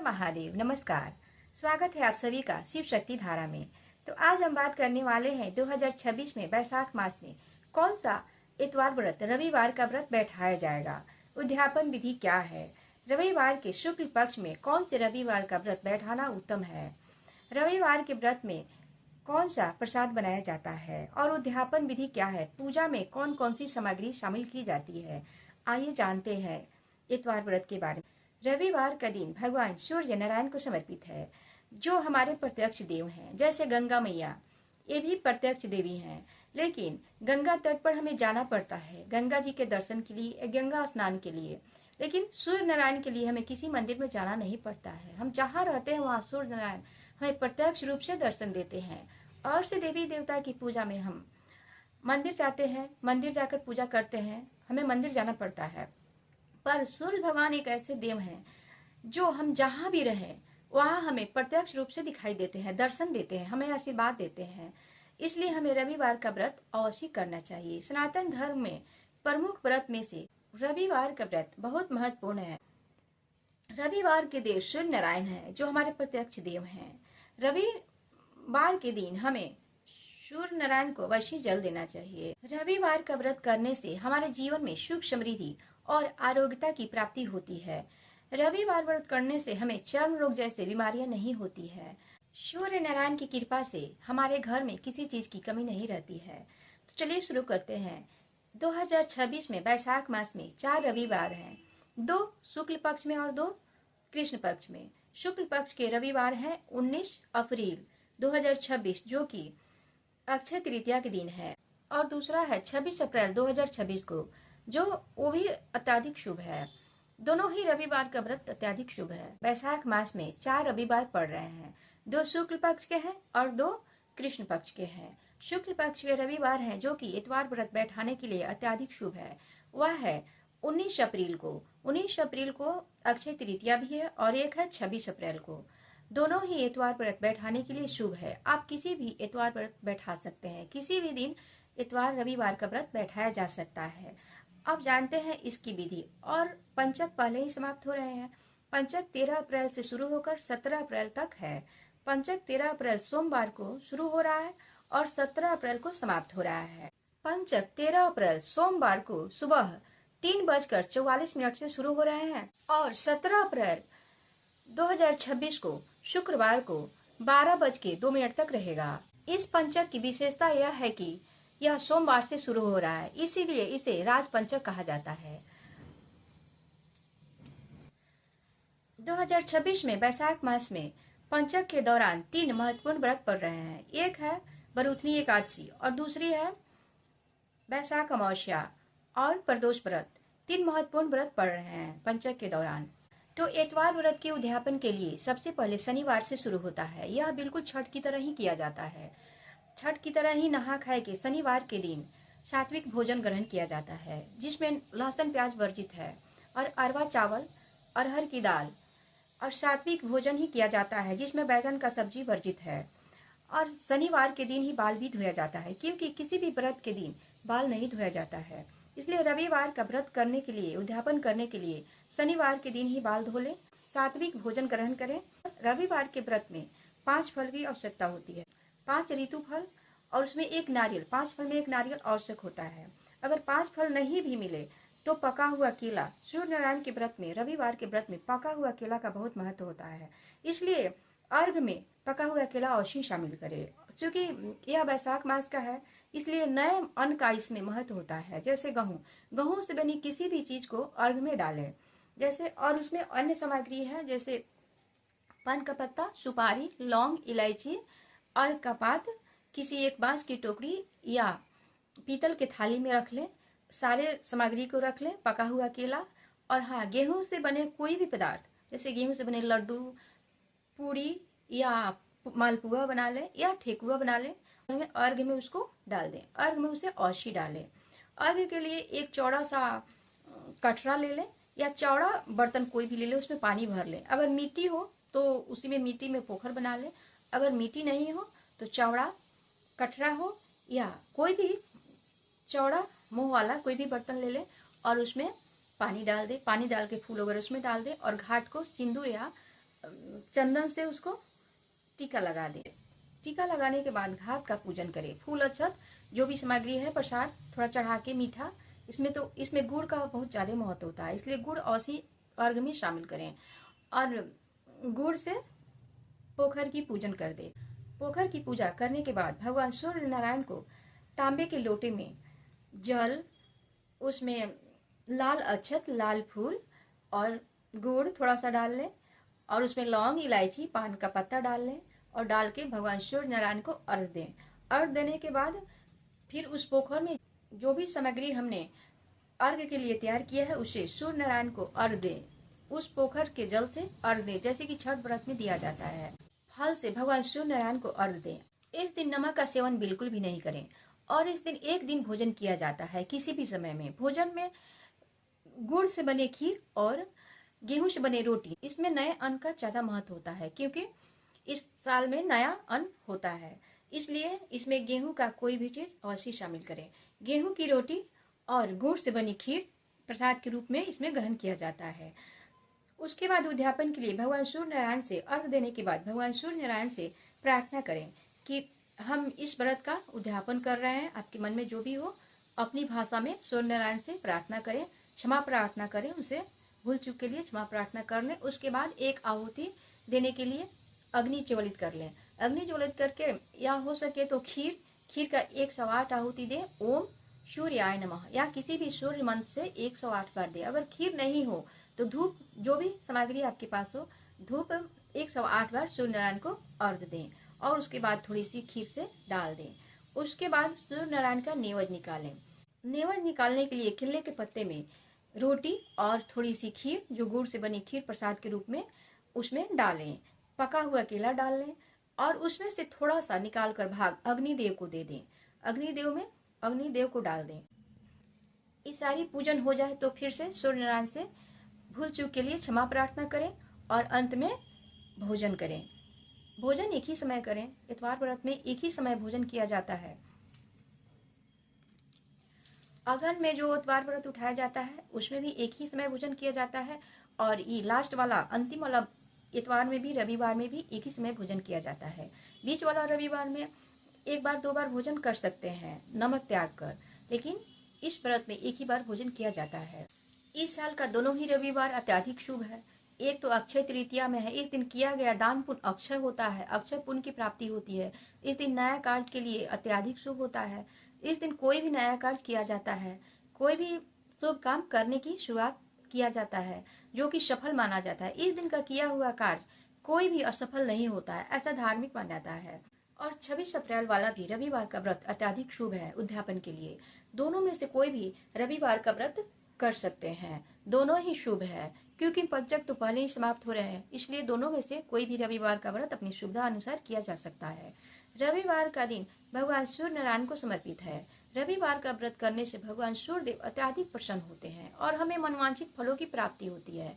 महादेव नमस्कार। स्वागत है आप सभी का शिव शक्ति धारा में। तो आज हम बात करने वाले हैं 2026 में वैशाख मास में कौन सा इतवार व्रत रविवार का व्रत बैठाया जाएगा, उद्यापन विधि क्या है, रविवार के शुक्ल पक्ष में कौन से रविवार का व्रत बैठाना उत्तम है, रविवार के व्रत में कौन सा प्रसाद बनाया जाता है और उद्यापन विधि क्या है, पूजा में कौन कौन सी सामग्री शामिल की जाती है। आइए जानते हैं इतवार व्रत के बारे में। रविवार का दिन भगवान सूर्य नारायण को समर्पित है, जो हमारे प्रत्यक्ष देव हैं। जैसे गंगा मैया, ये भी प्रत्यक्ष देवी हैं, लेकिन गंगा तट पर हमें जाना पड़ता है गंगा जी के दर्शन के लिए, गंगा स्नान के लिए। लेकिन सूर्य नारायण के लिए हमें किसी मंदिर में जाना नहीं पड़ता है। हम जहाँ रहते हैं वहाँ सूर्य नारायण हमें प्रत्यक्ष रूप से दर्शन देते हैं। और से देवी देवता की पूजा में हम मंदिर जाते हैं, मंदिर जाकर पूजा करते हैं, हमें मंदिर जाना पड़ता है। पर सूर्य भगवान एक ऐसे देव हैं जो हम जहाँ भी रहें वहाँ हमें प्रत्यक्ष रूप से दिखाई देते हैं, दर्शन देते हैं, हमें आशीर्वाद देते हैं। इसलिए हमें रविवार का व्रत अवश्य करना चाहिए। सनातन धर्म में प्रमुख व्रत में से रविवार का व्रत बहुत महत्वपूर्ण है। रविवार के देव सूर्य नारायण है, जो हमारे प्रत्यक्ष देव हैं। रविवार के दिन हमें सूर्य नारायण को अवश्य जल देना चाहिए। रविवार का व्रत करने से हमारे जीवन में सुख समृद्धि और आरोग्यता की प्राप्ति होती है। रविवार व्रत करने से हमें चर्म रोग जैसे बीमारियां नहीं होती है। सूर्य नारायण की कृपा से हमारे घर में किसी चीज की कमी नहीं रहती है। तो चलिए शुरू करते हैं। 2026 में वैशाख मास में 4 रविवार हैं, 2 शुक्ल पक्ष में और 2 कृष्ण पक्ष में। शुक्ल पक्ष के रविवार हैं 19 अप्रैल 2026, जो कि अक्षय तृतीया के दिन है, और दूसरा है 26 अप्रैल 2026 को, जो वो भी अत्यधिक शुभ है। दोनों ही रविवार का व्रत अत्यधिक शुभ है। वैशाख मास में 4 रविवार पड़ रहे हैं, 2 शुक्ल पक्ष के हैं और 2 कृष्ण पक्ष के हैं। शुक्ल पक्ष के रविवार हैं जो कि इतवार व्रत बैठाने के लिए अत्यधिक शुभ है। वह है 19 अप्रैल को। 19 अप्रैल को अक्षय तृतीया भी है और एक है 26 अप्रैल को। दोनों ही इतवार व्रत बैठाने के लिए शुभ है। आप किसी भी इतवार व्रत बैठा सकते हैं, किसी भी दिन इतवार रविवार का व्रत बैठाया जा सकता है। अब जानते हैं इसकी विधि। और पंचक पहले ही समाप्त हो रहे हैं। पंचक 13 अप्रैल से शुरू होकर 17 अप्रैल तक है। पंचक 13 अप्रैल सोमवार को शुरू हो रहा है और 17 अप्रैल को समाप्त हो रहा है। पंचक 13 अप्रैल सोमवार को सुबह 3:44 से शुरू हो रहे हैं और 17 अप्रैल 2026 को शुक्रवार को 12:02 तक रहेगा। इस पंचक की विशेषता यह है कि यह सोमवार से शुरू हो रहा है, इसीलिए इसे राज पंचक कहा जाता है। 2026 में वैशाख मास में पंचक के दौरान 3 महत्वपूर्ण व्रत पड़ रहे हैं। एक है बरूथनी एकादशी और दूसरी है वैशाख अमावस्या और प्रदोष व्रत। 3 महत्वपूर्ण व्रत पड़ रहे हैं पंचक के दौरान। तो इतवार व्रत के उद्यापन के लिए सबसे पहले शनिवार से शुरू होता है। यह बिल्कुल छठ की तरह ही किया जाता है। छठ की तरह ही नहा खाए के शनिवार के दिन सात्विक भोजन ग्रहण किया जाता है, जिसमें लहसुन प्याज वर्जित है और अरवा चावल, अरहर की दाल और सात्विक भोजन ही किया जाता है, जिसमें बैगन का सब्जी वर्जित है। और शनिवार के दिन ही बाल भी धोया जाता है, क्योंकि किसी भी व्रत के दिन बाल नहीं धोया जाता है। इसलिए रविवार का व्रत करने के लिए, उद्यापन करने के लिए शनिवार के दिन ही बाल धो लें, सात्विक भोजन ग्रहण करें। रविवार के व्रत में 5 फल की आवश्यकता होती है, 5 ऋतु फल और उसमें 1 नारियल। 5 फल में 1 नारियल आवश्यक होता है। अगर 5 फल नहीं भी मिले तो पका हुआ केला, सूर्य नारायण के व्रत में, रविवार के व्रत में पका हुआ केला का बहुत महत्व होता है। इसलिए अर्घ में पका हुआ केला अवश्य शामिल करें। क्योंकि यह वैशाख मास का है, इसलिए नए अन्न का इसमें महत्व होता है। जैसे गेहूं से बनी किसी भी चीज को अर्घ में डालें, जैसे, और उसमें अन्य सामग्री है, जैसे पान का पत्ता, सुपारी, लौंग, इलायची और कपात किसी एक बांस की टोकरी या पीतल के थाली में रख लें। सारे सामग्री को रख लें, पका हुआ केला, और हाँ, गेहूं से बने कोई भी पदार्थ, जैसे गेहूं से बने लड्डू, पूरी या मालपुआ बना लें या ठेकुआ बना लें। अर्घ में उसको डाल दें, अर्घ में उसे अवश्य डालें। अर्घ के लिए एक चौड़ा सा कटरा ले लें या चौड़ा बर्तन कोई भी ले लें, उसमें पानी भर लें। अगर मिट्टी हो तो उसी में मिट्टी में पोखर बना लें, अगर मिट्टी नहीं हो तो चौड़ा कटरा हो या कोई भी चौड़ा मुंह वाला कोई भी बर्तन ले लें और उसमें पानी डाल दें। पानी डाल के फूल वगैरह उसमें डाल दें और घाट को सिंदूर या चंदन से उसको टीका लगा दे। टीका लगाने के बाद घाट का पूजन करें। फूल अक्षत जो भी सामग्री है, प्रसाद थोड़ा चढ़ा के मीठा, इसमें गुड़ का बहुत ज्यादा महत्व होता है, इसलिए गुड़ औसी अर्घ में शामिल करें और गुड़ से पोखर की पूजन कर दे। पोखर की पूजा करने के बाद भगवान सूर्य नारायण को तांबे के लोटे में जल, उसमें लाल अक्षत, लाल फूल और गुड़ थोड़ा सा डाल लें और उसमें लौंग, इलायची, पान का पत्ता डाल लें और डाल के भगवान सूर्य नारायण को अर्घ दें। अर्घ देने के बाद फिर उस पोखर में जो भी सामग्री हमने अर्घ के लिए तैयार किया है उसे सूर्य नारायण को अर्घ दें। उस पोखर के जल से अर्घ दें, जैसे कि छठ व्रत में दिया जाता है। फल से भगवान सूर्य नारायण को अर्घ दें। इस दिन नमक का सेवन बिल्कुल भी नहीं करें और इस दिन एक दिन भोजन किया जाता है। किसी भी समय में भोजन में गुड़ से बने खीर और गेहूं से बने रोटी, इसमें नए अन्न का ज्यादा महत्व होता है क्योंकि इस साल में नया अन्न होता है, इसलिए इसमें गेहूं का कोई भी चीज अवश्य शामिल करें। गेहूं की रोटी और गुड़ से बनी खीर प्रसाद के रूप में इसमें ग्रहण किया जाता है। उसके बाद उद्यापन के लिए भगवान सूर्य नारायण से अर्घ देने के बाद भगवान सूर्य नारायण से प्रार्थना करें कि हम इस व्रत का उद्यापन कर रहे हैं। आपके मन में जो भी हो अपनी भाषा में सूर्य नारायण से प्रार्थना करें, क्षमा प्रार्थना करें, उनसे भूल चूक के लिए क्षमा प्रार्थना कर लें। उसके बाद एक आहुति देने के लिए अग्नि ज्वलित कर लें। अग्नि ज्वलित करके या हो सके तो खीर का 108 आहुति दें। ओम सूर्याय नमः या किसी भी सूर्य मंत्र से 108 बार दें। अगर खीर नहीं हो तो धूप, जो भी सामग्री आपके पास हो, धूप 108 बार सूर्य नारायण को अर्घ दें और उसके बाद थोड़ी सी खीर से डाल दें। उसके बाद सूर्य नारायण का नेवज निकालें। नेवज निकालने के लिए केले के पत्ते में रोटी और थोड़ी सी खीर, जो गुड़ से बनी खीर प्रसाद के रूप में, उसमें डालें। पका हुआ केला डाल लें और उसमें से थोड़ा सा निकाल कर भाग अग्निदेव को दे दें। अग्निदेव को डाल दें। ये सारी पूजन हो जाए तो फिर से सूर्य नारायण से भूल चूक के लिए क्षमा प्रार्थना करें और अंत में भोजन करें। भोजन एक ही समय करें। इतवार व्रत में एक ही समय भोजन किया जाता है। अगहन में जो इतवार व्रत उठाया जाता है उसमें भी एक ही समय भोजन किया जाता है और ये लास्ट वाला, अंतिम वाला इतवार में भी, रविवार में भी एक ही समय भोजन किया जाता है। बीच वाला रविवार में एक बार 2 बार भोजन कर सकते हैं नमक त्याग कर, लेकिन इस व्रत में एक ही बार भोजन किया जाता है। इस साल का दोनों ही रविवार अत्यधिक शुभ है। एक तो अक्षय तृतीया में है। इस दिन किया गया दान पुण्य अक्षय होता है, अक्षय पुण्य की प्राप्ति होती है। इस दिन नया कार्य के लिए अत्यधिक शुभ होता है। इस दिन कोई भी नया कार्य किया जाता है, कोई भी शुभ काम करने की शुरुआत किया जाता है जो कि सफल माना जाता है। इस दिन का किया हुआ कार्य कोई भी असफल नहीं होता है, ऐसा धार्मिक मान्यता है। और 26 अप्रैल वाला भी रविवार का व्रत अत्यधिक शुभ है उद्यापन के लिए। दोनों में से कोई भी रविवार का व्रत कर सकते हैं, दोनों ही शुभ है क्योंकि पंचक तो पहले ही समाप्त हो रहे हैं, इसलिए दोनों में से कोई भी रविवार का व्रत अपनी सुविधा अनुसार किया जा सकता है। रविवार का दिन भगवान सूर्य नारायण को समर्पित है। रविवार का व्रत करने से भगवान सूर्य देव अत्यधिक प्रसन्न होते हैं और हमें मनवांछित फलों की प्राप्ति होती है।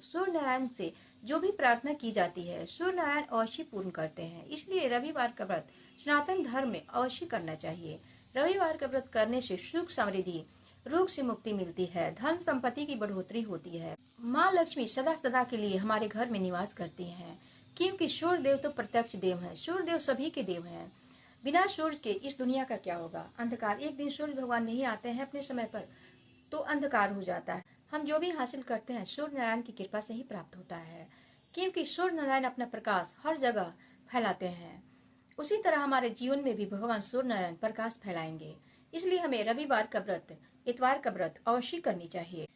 सूर्य नारायण से जो भी प्रार्थना की जाती है सूर्य नारायण अवश्य पूर्ण करते हैं, इसलिए रविवार का व्रत सनातन धर्म में अवश्य करना चाहिए। रविवार का व्रत करने से सुख समृद्धि, रोग से मुक्ति मिलती है, धन संपत्ति की बढ़ोतरी होती है। माँ लक्ष्मी सदा सदा के लिए हमारे घर में निवास करती हैं क्योंकि सूर्य देव तो प्रत्यक्ष देव हैं। सूर्य देव सभी के देव हैं। बिना सूर्य के इस दुनिया का क्या होगा? अंधकार। एक दिन सूर्य भगवान नहीं आते हैं अपने समय पर तो अंधकार हो जाता है। हम जो भी हासिल करते हैं सूर्य नारायण की कृपा से ही प्राप्त होता है क्योंकि सूर्य नारायण अपना प्रकाश हर जगह फैलाते हैं। उसी तरह हमारे जीवन में भी भगवान सूर्य नारायण प्रकाश फैलाएंगे। इसलिए हमें रविवार का व्रत, इतवार का व्रत अवश्य करनी चाहिए।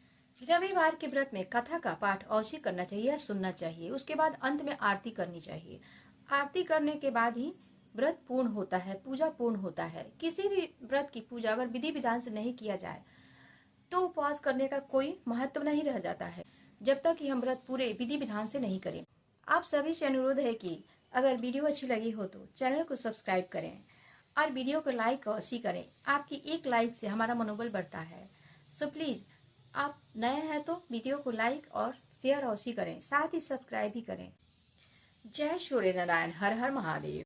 रविवार के व्रत में कथा का पाठ अवश्य करना चाहिए या सुनना चाहिए। उसके बाद अंत में आरती करनी चाहिए। आरती करने के बाद ही व्रत पूर्ण होता है, पूजा पूर्ण होता है। किसी भी व्रत की पूजा अगर विधि विधान से नहीं किया जाए तो उपवास करने का कोई महत्व नहीं रह जाता है, जब तक कि हम व्रत पूरे विधि विधान से नहीं करें। आप सभी से अनुरोध है कि अगर वीडियो अच्छी लगी हो तो चैनल को सब्सक्राइब करें और वीडियो को लाइक अवश्य करें। आपकी एक लाइक से हमारा मनोबल बढ़ता है। सो प्लीज, आप नए हैं तो वीडियो को लाइक और शेयर अवश्य करें, साथ ही सब्सक्राइब भी करें। जय सूर्य नारायण। हर हर महादेव।